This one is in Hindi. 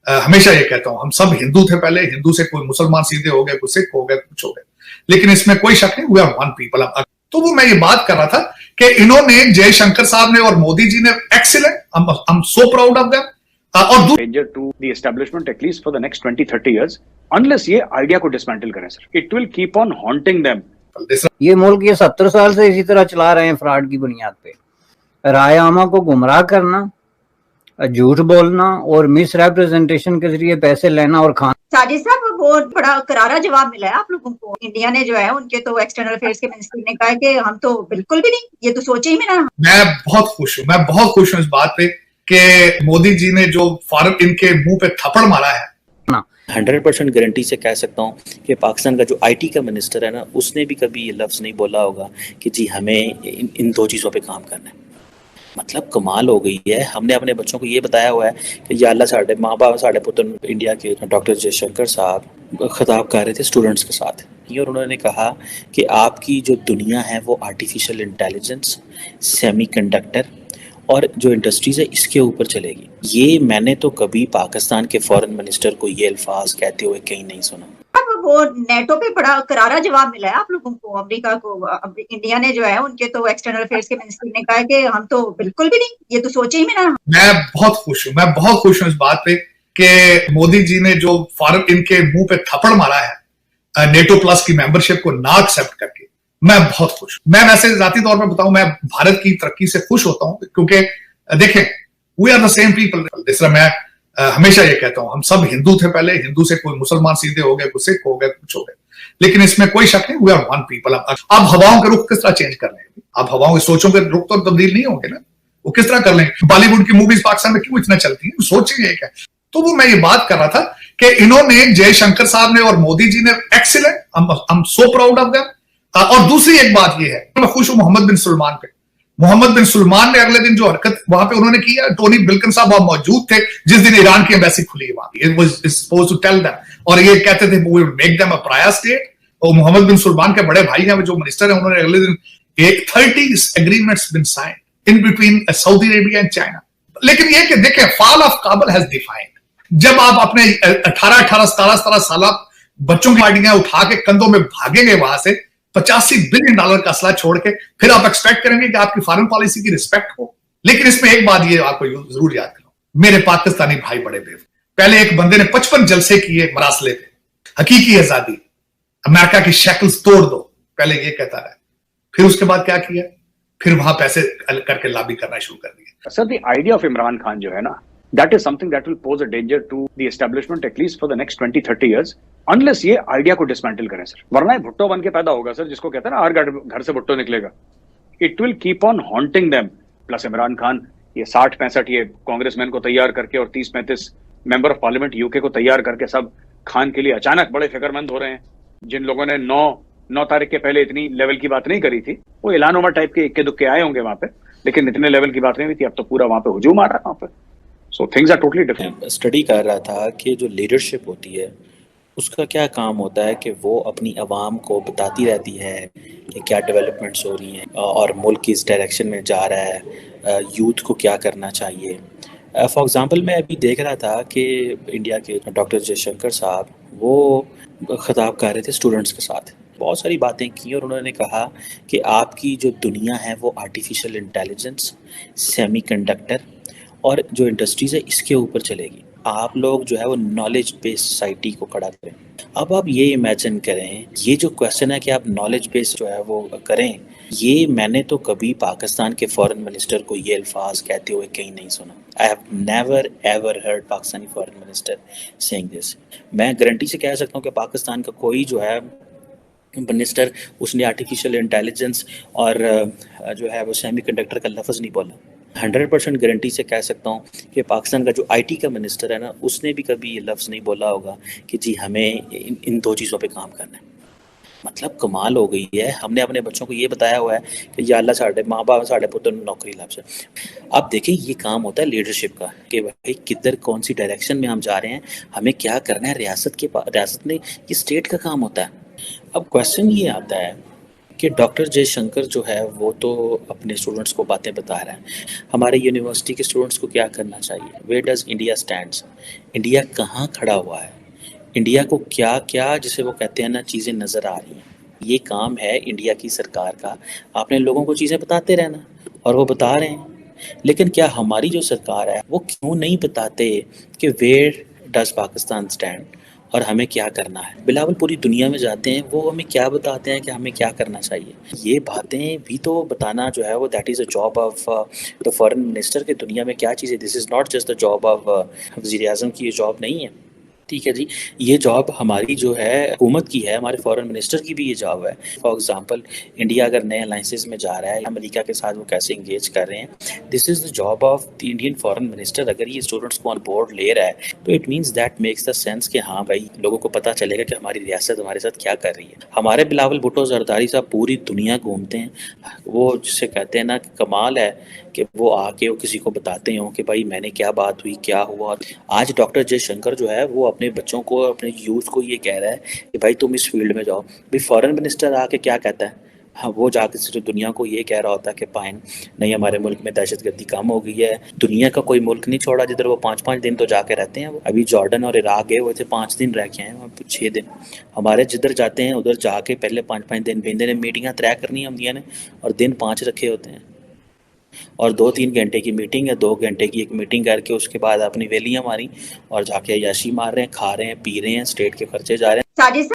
हमेशा ये कहता हूं, हम सब हिंदू थे पहले, हिंदू से कोई मुसलमान सीधे हो गए, कोई सिख हो गए, कुछ हो गए, लेकिन इसमें कोई शक नहीं, वी आर वन पीपल। तो वो मैं ये बात कर रहा था कि इन्होंने, जयशंकर साहब ने और मोदी जी ने, excellent, I am so proud of them. और danger to the establishment at least for the next 20-30 years unless ये आइडिया को डिसमेंटल करें sir. It will keep on haunting them. ये मुल्क ये 70 साल से इसी तरह चला रहे हैं, फ्रॉड की बुनियाद पे, राय आमा को गुमराह करना, झूठ बोलना और मिस रिप्रेजेंटेशन के जरिए पैसे लेना और खाना। साजिद साहब, बहुत बड़ा करारा जवाब मिला है आप लोगों को। इंडिया ने जो है, उनके तो एक्सटर्नल अफेयर्स के मिनिस्टर ने कहा कि हम तो बिल्कुल भी नहीं, ये तो सोचे ही में ना। मैं बहुत खुश हूँ इस बात पे कि मोदी जी ने जो फौरन इनके मुंह पे थप्पड़ मारा है। 100% गारंटी से कह सकता हूँ कि पाकिस्तान का जो आईटी का मिनिस्टर है ना, उसने भी कभी ये लफ्ज़ नहीं बोला होगा कि जी हमें इन दो चीज़ों पे काम करना है। मतलब कमाल हो गई है। हमने अपने बच्चों को ये बताया हुआ है कि या अल्लाह, साढ़े माँ बाप, साढ़े पुत्र। इंडिया के डॉक्टर जयशंकर साहब खिताब कर रहे थे स्टूडेंट्स के साथ, और उन्होंने कहा कि आपकी जो दुनिया है वो आर्टिफिशियल इंटेलिजेंस, सेमीकंडक्टर और जो इंडस्ट्रीज है इसके ऊपर चलेगी। ये मैंने तो कभी पाकिस्तान के फॉरेन मिनिस्टर को ये अल्फाज कहते हुए कहीं नहीं सुना। वो नेटो पे बड़ा करारा जवाब मिला है आप लोगों को, अमेरिका को। इंडिया ने जो है, उनके तो एक्सटर्नल अफेयर्स के मिनिस्टर ने कहा कि हम तो बिल्कुल भी नहीं, ये तो सोचे ही में ना। मैं बहुत खुश हूँ इस बात पे कि मोदी जी ने जो फौरन इनके मुंह पे थप्पड़ मारा है नेटो प्लस की मेंबरशिप को ना एक्सेप्ट करके, मैं बहुत खुश हूं। मैं वैसे जाती तौर पर बताऊं, मैं भारत की तरक्की से खुश होता हूं, क्योंकि देखें, we are the same people. जिस तरह मैं हमेशा ये कहता हूं, हम सब हिंदू थे पहले, हिंदू से कोई मुसलमान सीधे हो गए, कोई सिख हो गए, कुछ हो गए, लेकिन इसमें कोई शक नहीं, वी आर वन पीपल। अब हवाओं के रुख किस तरह चेंज कर लेंगे? अब हवाओं की सोचों के रुख तो तब्दील नहीं होंगे ना, वो किस तरह कर लेंगे? बॉलीवुड की मूवीज पाकिस्तान में क्यों इतना चलती है? सोचेंगे क्या? तो वो मैं ये बात कर रहा था कि इन्होंने, जयशंकर साहब ने और मोदी जी ने, excellent, I am so proud of them. और दूसरी एक बात ये है, मैं खुश हूं मोहम्मद बिन सुलेमान पे। मोहम्मद बिन सुलेमान ने अगले दिन जो हरकत वहां पे उन्होंने किया, टोनी ब्लिंकन साहब वहां मौजूद थे जिस दिन ईरान की एम्बेसी खुली है वहां, it was supposed to tell them, और ये कहते थे we will make them a prior state. और मोहम्मद बिन सुलेमान के बड़े भाई हैं जो मिनिस्टर हैं, उन्होंने अगले दिन 30 agreements been signed in between Saudi Arabia and China. लेकिन ये कि देखें, fall of Kabul has defined. जब आप अपने 18 17 साल बच्चों की पार्टियां उठा के कंधों में भागेंगे वहां से, $85 बिलियन का असला छोड़ के, फिर आप एक्सपेक्ट करेंगे कि आपकी फॉरेन पॉलिसी की रिस्पेक्ट हो। लेकिन इसमें एक बात ये आपको जरूर याद करो, मेरे पाकिस्तानी भाई बड़े बेवकूफ। पहले एक बंदे ने 55 जलसे किए मरासले पे, हकीकी आजादी, अमेरिका की शक्ल्स तोड़ दो, पहले ये कहता रहा। फिर उसके बाद क्या किया? फिर वहां पैसे करके लॉबी करना शुरू कर दिया। Sir, the idea of Imran Khan जो है ना, that is something that will pose a danger to the establishment at least for the next 20-30 years unless ये आइडिया को डिसमेंटल करें सर। वरना भुट्टो बन के पैदा होगा सर, जिसको कहते हैं ना हर घर से भुट्टो निकलेगा। It will keep on haunting them. Plus Imran Khan ये 60-65 ये कांग्रेसमैन को तैयार करके और 30-35 मेंबर ऑफ पार्लियामेंट यूके को तैयार करके सब खान के लिए अचानक बड़े फिक्रमंद हो रहे हैं। जिन लोगों ने 9 तारीख के पहले इतनी लेवल की बात नहीं करी थी, वो एलानोमा टाइप के इक्के दुक्के आए होंगे वहां पे, लेकिन इतने लेवल की बात नहीं हुई थी। अब तो पूरा वहां पे हुजूम आ रहा है वहां पे। So things are totally different. Study कर रहा था कि जो लीडरशिप होती है उसका क्या काम होता है कि वो अपनी आवाम को बताती रहती है कि क्या डेवलपमेंट्स हो रही हैं और मुल्क किस डायरेक्शन में जा रहा है, यूथ को क्या करना चाहिए। फॉर एग्ज़ाम्पल मैं अभी देख रहा था कि इंडिया के डॉक्टर जयशंकर साहब वो खिताब कर रहे थे स्टूडेंट्स के साथ, बहुत सारी बातें की, और उन्होंने कहा कि आपकी जो दुनिया है वो आर्टिफिशियल इंटेलिजेंस, सेमीकंडक्टर और जो इंडस्ट्रीज है इसके ऊपर चलेगी। आप लोग जो है वो नॉलेज बेस्ड सोसाइटी को खड़ा करें। अब आप ये इमेजिन करें, ये जो क्वेश्चन है कि आप नॉलेज बेस्ड जो है वो करें, ये मैंने तो कभी पाकिस्तान के फॉरेन मिनिस्टर को ये अल्फाज कहते हुए कहीं नहीं सुना। I have never ever heard Pakistani foreign minister saying this. मैं गारंटी से कह सकता हूँ कि पाकिस्तान का कोई जो है मिनिस्टर उसने आर्टिफिशियल इंटेलिजेंस और जो है वो सेमीकंडक्टर का लफ्ज़ नहीं बोला। 100% गारंटी से कह सकता हूँ कि पाकिस्तान का जो आईटी का मिनिस्टर है ना, उसने भी कभी ये लफ्ज़ नहीं बोला होगा कि जी हमें इन दो चीज़ों पे काम करना है। मतलब कमाल हो गई है। हमने अपने बच्चों को ये बताया हुआ है कि या अल्लाह, साढ़े माँ बाप, साढ़े पुत्र नौकरी लाभ से। अब देखें, ये काम होता है लीडरशिप का कि भाई किधर कौन सी डायरेक्शन में हम जा रहे हैं, हमें क्या करना है। रियासत में ये स्टेट का काम होता है। अब क्वेश्चन ये आता है कि डॉक्टर जयशंकर जो है वो तो अपने स्टूडेंट्स को बातें बता रहा है, हमारे यूनिवर्सिटी के स्टूडेंट्स को क्या करना चाहिए, where does India stands, India कहाँ खड़ा हुआ है, इंडिया को क्या क्या जिसे वो कहते हैं ना चीज़ें नज़र आ रही हैं। ये काम है इंडिया की सरकार का, आपने लोगों को चीज़ें बताते रहना, और वो बता रहे हैं। लेकिन क्या हमारी जो सरकार है वो क्यों नहीं बताते कि वेयर डज पाकिस्तान स्टैंड और हमें क्या करना है। बिलावल पूरी दुनिया में जाते हैं, वो हमें क्या बताते हैं कि हमें क्या करना चाहिए। ये बातें भी तो बताना जो है वो that is a job of the foreign minister के दुनिया में क्या चीज़ है। This is not just the job of वज़ीर आज़म की, ये जॉब नहीं है, ठीक है जी। ये जॉब हमारी जो है हुकूमत की है, हमारे फॉरेन मिनिस्टर की भी ये जॉब है। फॉर एग्जांपल इंडिया अगर नए अलाइंसेस में जा रहा है, अमेरिका के साथ वो कैसे इंगेज कर रहे हैं, this is the job of the Indian foreign minister. अगर ये स्टूडेंट्स को ऑन बोर्ड ले रहा है तो it means that makes the sense कि हाँ भाई लोगों को पता चलेगा कि हमारी रियासत हमारे साथ क्या कर रही है। हमारे बिलावल भुट्टो जरदारी साहब पूरी दुनिया घूमते हैं, वो जिसे कहते हैं ना कमाल है कि वो आके वो किसी को बताते हो कि भाई मैंने क्या बात हुई, क्या हुआ। आज डॉक्टर जयशंकर जो है वो अपने बच्चों को, अपने यूथ को ये कह रहा है कि भाई तुम इस फील्ड में जाओ। भाई फॉरेन मिनिस्टर आके क्या कहता है, हाँ वो जाके सिर्फ दुनिया को ये कह रहा होता है कि फाइन नहीं हमारे मुल्क में दहशतगर्दी कम हो गई है। दुनिया का कोई मुल्क नहीं छोड़ा जिधर वो 5-5 दिन तो जाके रहते हैं। वो अभी जॉर्डन और इराक गए हुए थे, 5 दिन रह के आए, वहाँ 6 दिन। हमारे जिधर जाते हैं उधर जाके पहले 5-5 दिन बेंदे ने मीटिंग तय करनी हमदिया ने, और दिन 5 रखे होते हैं, और 2-3 घंटे की मीटिंग है, 2 घंटे की एक मीटिंग करके उसके बाद अपनी वेलियां मारी और जाके अय्याशी मार रहे हैं, खा रहे हैं, पी रहे हैं, स्टेट के खर्चे जा रहे हैं। साजिद